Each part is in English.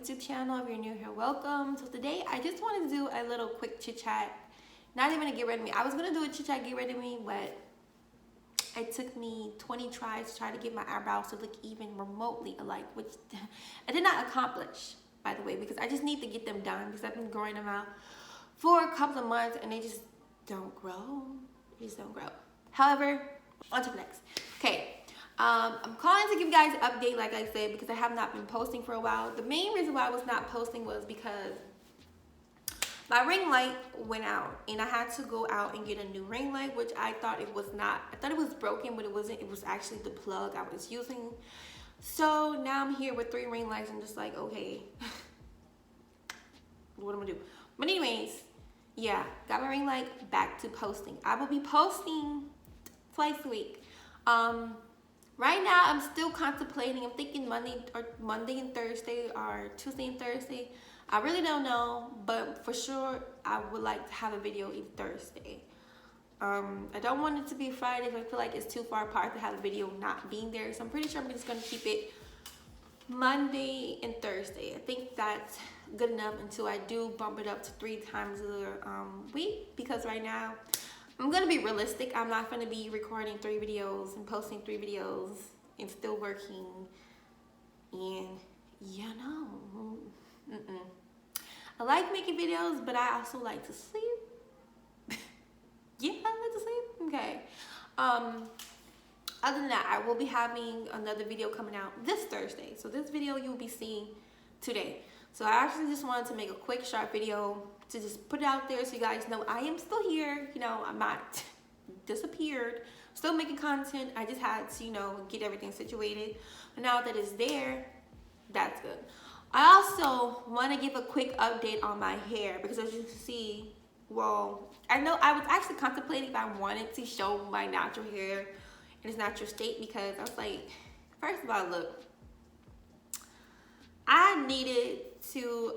YouTube channel. If you're new here, welcome. So today I just wanted to do a little quick chit chat. Not even to get rid of me. I was gonna do a chit chat, get rid of me, but it took me 20 tries to try to get my eyebrows to look even remotely alike, which I did not accomplish, by the way, because I just need to get them done because I've been growing them out for a couple of months and they just don't grow. They just don't grow. However, on to the next. Okay. I'm calling to give you guys an update, like I said, because I have not been posting for a while. The main reason why I was not posting was because my ring light went out and I had to go out and get a new ring light, which I thought it was not. I thought it was broken, but it wasn't. It was actually the plug I was using. So now I'm here with 3 ring lights and just like, okay, what am I gonna do? But anyways, yeah, got my ring light, back to posting. I will be posting twice a week. Right now, I'm still contemplating. I'm thinking Monday and Thursday or Tuesday and Thursday. I really don't know, but for sure, I would like to have a video each Thursday. I don't want it to be Friday because I feel like it's too far apart to have a video not being there. So I'm pretty sure I'm just going to keep it Monday and Thursday. I think that's good enough until I do bump it up to 3 times a week, because right now, I'm gonna be realistic. I'm not gonna be recording 3 videos and posting 3 videos and still working. And you know, I like making videos, but I also like to sleep. Yeah, I like to sleep. Okay. Other than that, I will be having another video coming out this Thursday. So this video you'll be seeing today. So I actually just wanted to make a quick, short video to just put it out there so you guys know I am still here. You know, I'm not disappeared. Still making content. I just had to, you know, get everything situated. But now that it's there, that's good. I also want to give a quick update on my hair because as you can see, well, I know I was actually contemplating if I wanted to show my natural hair in its natural state, because I was like, first of all, look, I needed to,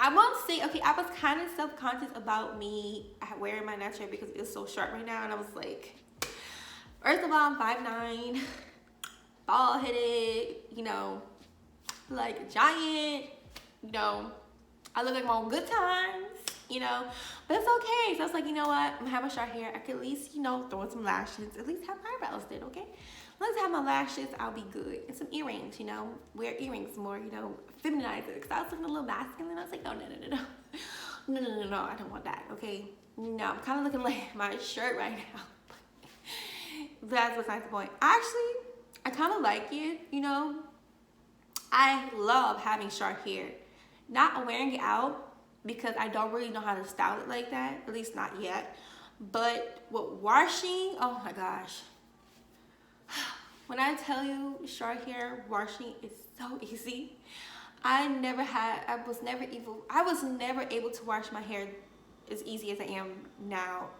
I won't say, okay, I was kind of self-conscious about me wearing my natural hair because it's so short right now. And I was like, first of all, I'm 5'9", bald-headed, you know, like a giant, you know, I look like my own good times, you know, but it's okay. So I was like, you know what, I'm gonna have my short hair. I could at least, you know, throw in some lashes, at least have my eyebrows did, okay? Let's have my lashes, I'll be good. And some earrings, you know, wear earrings more, you know, feminize it. Because I was looking a little masculine, I was like, oh, no, I don't want that, okay? No, I'm kind of looking like my shirt right now. That's besides the point. Actually, I kind of like it, you know. I love having short hair. Not wearing it out because I don't really know how to style it like that, at least not yet. But with washing, oh my gosh. When I tell you short hair washing is so easy, I was never able to wash my hair as easy as I am now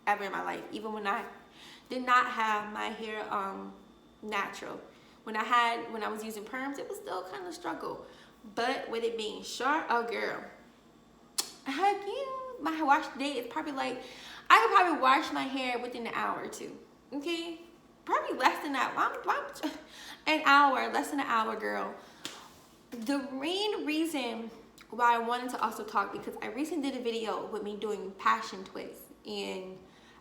ever in my life. Even when I did not have my hair natural. When I was using perms, it was still kind of a struggle. But with it being short, oh girl, heck yeah, my wash day is probably like, I could probably wash my hair within an hour or 2, okay? Probably less than that. An hour, less than an hour, girl. The main reason why I wanted to also talk, because I recently did a video with me doing passion twists, and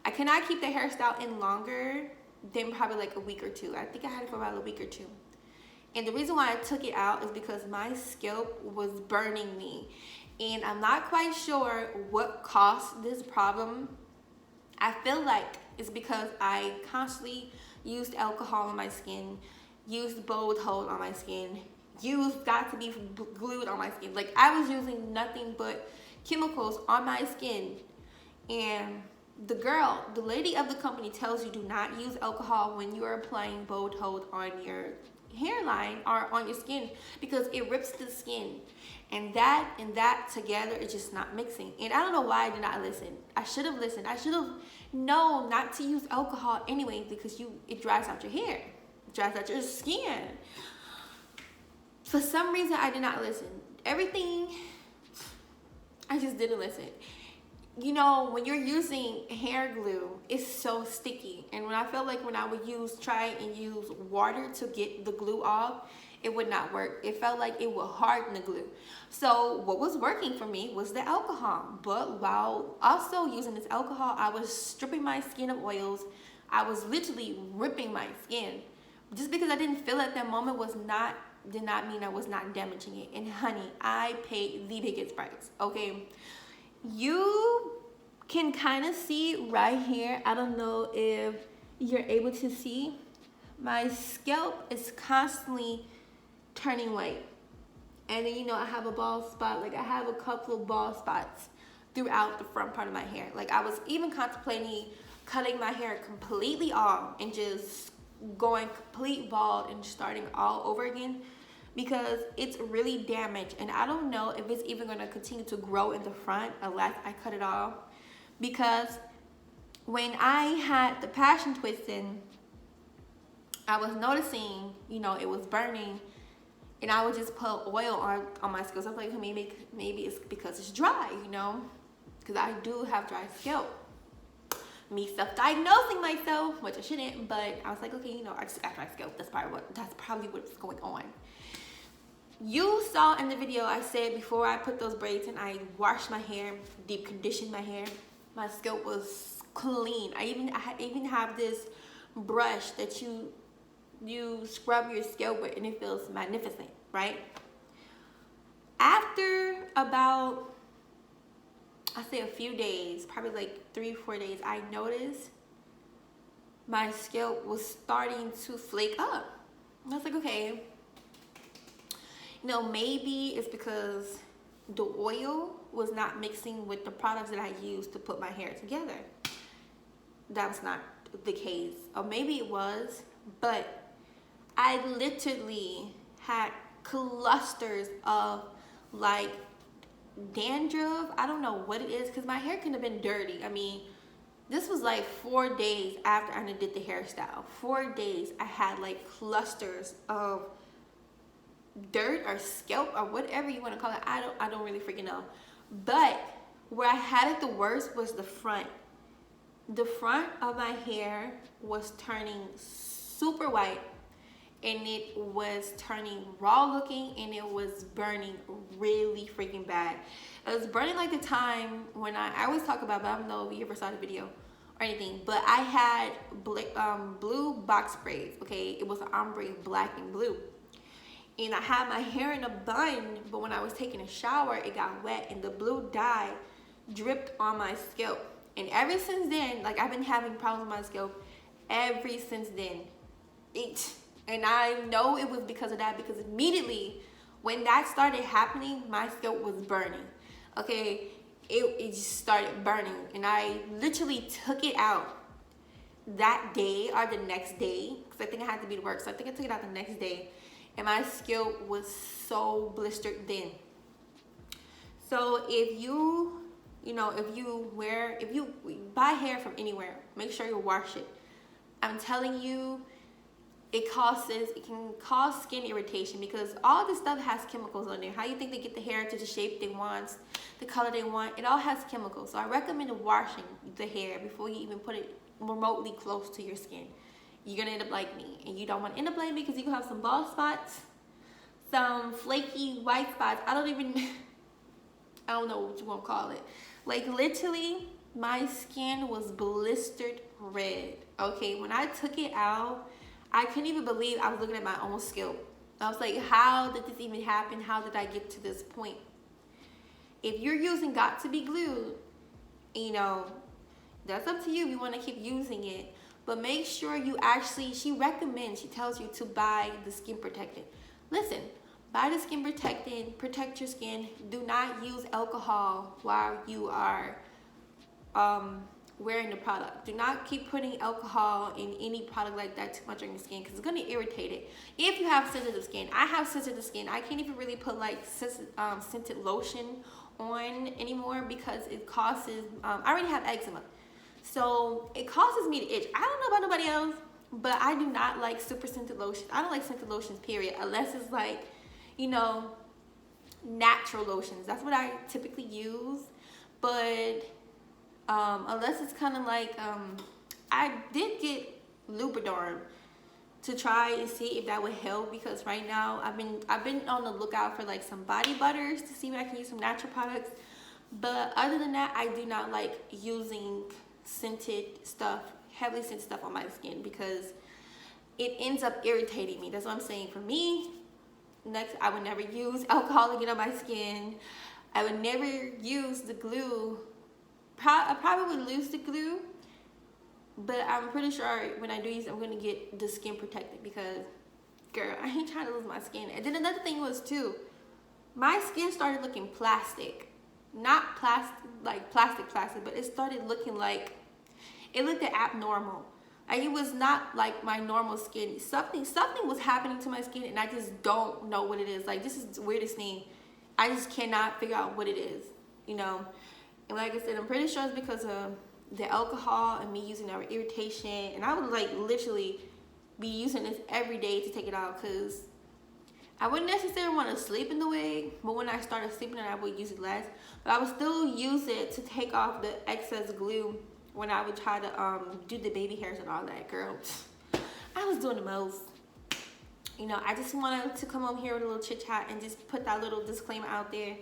I cannot keep the hairstyle in longer than probably like a week or 2. I think I had it for about a week or 2. And the reason why I took it out is because my scalp was burning me. And I'm not quite sure what caused this problem. I feel like it's because I constantly used alcohol on my skin, used bold hold on my skin, used got to be glued on my skin. Like, I was using nothing but chemicals on my skin. And the lady of the company tells you do not use alcohol when you are applying bold hold on your hairline or on your skin, because it rips the skin. And that together is just not mixing. And I don't know why I did not listen. I should have listened. I should have known not to use alcohol anyway, because it dries out your hair. It dries out your skin. For some reason, I did not listen. Everything, I just didn't listen. You know, when you're using hair glue, it's so sticky. And when I felt like when I would try and use water to get the glue off, it would not work. It felt like it would harden the glue. So what was working for me was the alcohol. But while also using this alcohol, I was stripping my skin of oils. I was literally ripping my skin. Just because I didn't feel it at that moment did not mean I was not damaging it. And honey, I paid the biggest price, okay? You can kind of see right here, I don't know if you're able to see, my scalp is constantly turning white. And then, you know, I have a bald spot. Like, I have a couple of bald spots throughout the front part of my hair. Like, I was even contemplating cutting my hair completely off and just going complete bald and starting all over again, because it's really damaged. And I don't know if it's even going to continue to grow in the front unless I cut it off. Because when I had the passion twist in, I was noticing, you know, it was burning, and I would just put oil on my scalp. So I was like, maybe it's because it's dry, you know, because I do have dry scalp. Me self-diagnosing myself, which I shouldn't, but I was like, okay, you know, I just got dry scalp. That's probably what's going on. You saw in the video I said before I put those braids in, I washed my hair, deep conditioned my hair. My scalp was clean. I even have this brush that you scrub your scalp with, and it feels magnificent, right? After about, I say a few days, probably like 3-4 days, I noticed my scalp was starting to flake up. And I was like, okay, you know, maybe it's because the oil was not mixing with the products that I used to put my hair together. That was not the case. Or maybe it was, but I literally had clusters of like dandruff. I don't know what it is, because my hair couldn't have been dirty. I mean, this was like 4 days after I did the hairstyle. 4 days I had like clusters of dirt or scalp or whatever you want to call it. I don't really freaking know. But where I had it the worst was the front. The front of my hair was turning super white, and it was turning raw looking, and it was burning really freaking bad. It was burning like the time when I always talk about, but I don't know if you ever saw the video or anything, but I had blue box braids, okay? It was an ombre black and blue. And I had my hair in a bun, but when I was taking a shower, it got wet, and the blue dye dripped on my scalp. And ever since then, like, I've been having problems with my scalp ever since then. And I know it was because of that, because immediately when that started happening, my scalp was burning. Okay, it just started burning, and I literally took it out that day or the next day, because I think I had to be to work, so I think I took it out the next day. And my scalp was so blistered then. So if you buy hair from anywhere, make sure you wash it. I'm telling you, it can cause skin irritation, because all this stuff has chemicals on there. How you think they get the hair to the shape they want, the color they want? It all has chemicals. So I recommend washing the hair before you even put it remotely close to your skin. You're gonna end up like me, and you don't want to end up like me, because you can have some bald spots, some flaky white spots. I don't know what you want to call it. Like, literally, my skin was blistered red. Okay, when I took it out, I couldn't even believe I was looking at my own scalp. I was like, how did this even happen? How did I get to this point? If you're using Got to Be Glued, you know, that's up to you if you want to keep using it. But make sure you she tells you to buy the skin protectant. Listen, buy the skin protectant, protect your skin. Do not use alcohol while you are wearing the product. Do not keep putting alcohol in any product like that too much on your skin, because it's going to irritate it. If you have sensitive skin, I have sensitive skin. I can't even really put like scented lotion on anymore, because it causes, I already have eczema. So it causes me to itch. I don't know about nobody else, but I do not like super scented lotions. I don't like scented lotions, period, unless it's like, you know, natural lotions. That's what I typically use. But unless it's kind of like, I did get Lubriderm to try and see if that would help, because right now I've been on the lookout for like some body butters to see if I can use some natural products. But other than that, I do not like using scented stuff, heavily scented stuff on my skin, because it ends up irritating me. That's what I'm saying. For me, next, I would never use alcohol to get on my skin. I would never use the glue. I probably would lose the glue, but I'm pretty sure when I do use it, I'm going to get the skin protected, because, girl, I ain't trying to lose my skin. And then another thing was, too, my skin started looking plastic. Not plastic, like plastic, but it started looking like, it looked abnormal. Like, it was not like my normal skin. Something was happening to my skin, and I just don't know what it is. Like, this is the weirdest thing. I just cannot figure out what it is, you know. And like I said, I'm pretty sure it's because of the alcohol and me using our irritation. And I would like literally be using this every day to take it out, because I wouldn't necessarily want to sleep in the wig, but when I started sleeping I would use it less. But I would still use it to take off the excess glue when I would try to do the baby hairs and all that, girl. I was doing the most. You know, I just wanted to come over here with a little chit chat and just put that little disclaimer out there.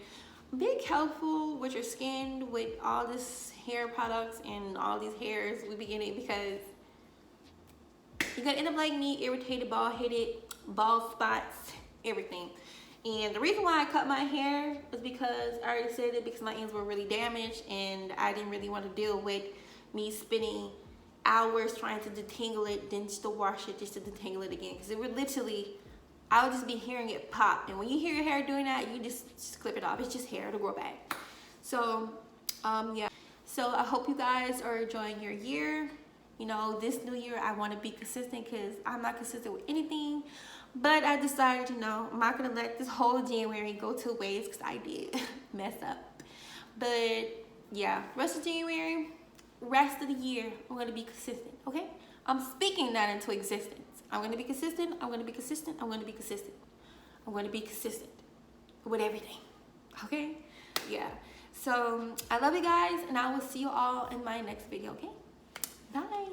Be careful with your skin with all this hair products and all these hairs we be getting, because you're gonna end up like me, irritated, bald-headed, bald spots, everything. And the reason why I cut my hair was because I already said it, because my ends were really damaged and I didn't really want to deal with me spending hours trying to detangle it, then just to wash it, just to detangle it again, because it would literally, I would just be hearing it pop. And when you hear your hair doing that, you just clip it off. It's just hair, it'll grow back. So yeah, so I hope you guys are enjoying your year. You know, this new year I want to be consistent, because I'm not consistent with anything. But I decided, you know, I'm not gonna let this whole January go to waste, because I did mess up. But yeah, rest of January, rest of the year, I'm gonna be consistent, okay? I'm speaking that into existence. I'm gonna be consistent, I'm gonna be consistent, I'm gonna be consistent. I'm gonna be consistent with everything, okay? Yeah, so I love you guys, and I will see you all in my next video, okay? Bye.